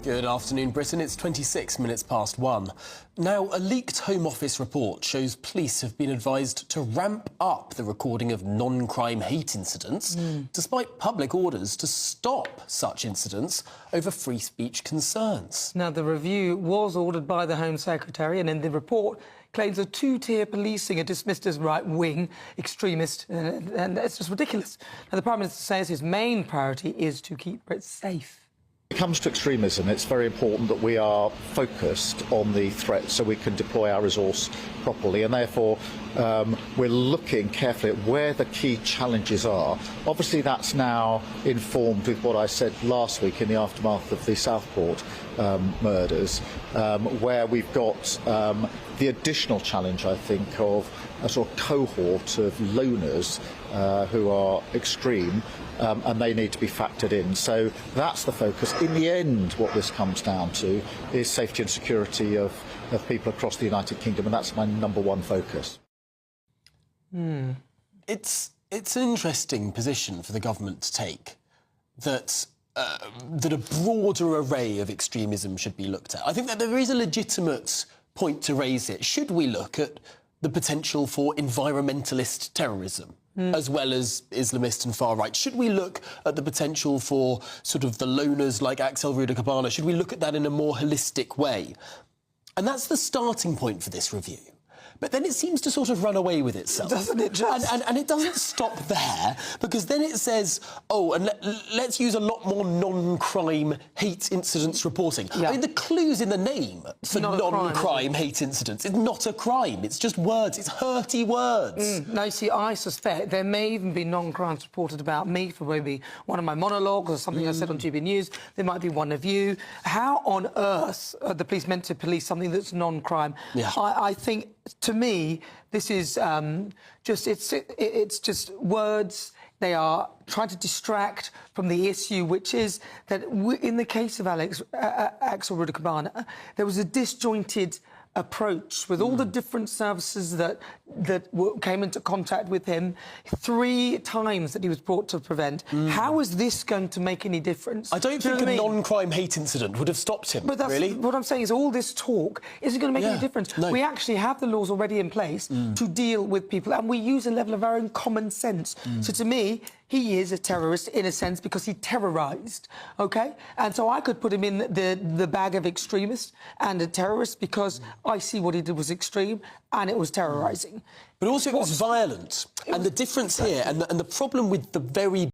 Good afternoon, Britain. It's 26 minutes past 1. Now, a leaked Home Office report shows police have been advised to ramp up the recording of non-crime hate incidents, despite public orders to stop such incidents over free speech concerns. Now, the review was ordered by the Home Secretary, and in the report claims of two-tier policing are dismissed as right-wing, extremist, and it's just ridiculous. Now, the Prime Minister says his main priority is to keep Brits safe. When it comes to extremism, it's very important that we are focused on the threat so we can deploy our resource properly, and therefore we're looking carefully at where the key challenges are. Obviously, that's now informed with what I said last week in the aftermath of the Southport murders, where we've got the additional challenge, I think, of a sort of cohort of loners who are extreme, and they need to be factored in. So that's the focus. In the end, what this comes down to is safety and security of people across the United Kingdom, and that's my number one focus. It's an interesting position for the government to take, that a broader array of extremism should be looked at. I think that there is a legitimate point to raise it. Should we look at the potential for environmentalist terrorism, as well as Islamist and far-right? Should we look at the potential for sort of the loners like Axel Ruda-Cabana? Should we look at that in a more holistic way? And that's the starting point for this review. But then it seems to sort of run away with itself. Doesn't it just? And it doesn't stop there, because then it says, oh, and let's use a lot more non-crime hate incidents reporting. Yeah. I mean, the clue's in the name for non-crime hate incidents. It's not a crime. It's just words. It's hurty words. Now, you see, I suspect there may even be non-crimes reported about me for maybe one of my monologues or something I said on GB News. There might be one of you. How on earth are the police meant to police something that's non-crime? Yeah. I think, to me, this is it's just words. They are trying to distract from the issue, which is that in the case of Axel Ruda-Cabana, there was a disjointed approach with all the different services that came into contact with him 3 times that he was brought to prevent. How is this going to make any difference? I don't think a non-crime hate incident would have stopped him, but that's, really. What I'm saying is all this talk isn't going to make any difference. No. We actually have the laws already in place to deal with people, and we use a level of our own common sense. So to me, he is a terrorist in a sense because he terrorised, OK? And so I could put him in the bag of extremist and a terrorist because I see what he did was extreme and it was terrorising. But also it was violent. And the difference here, and the problem with the very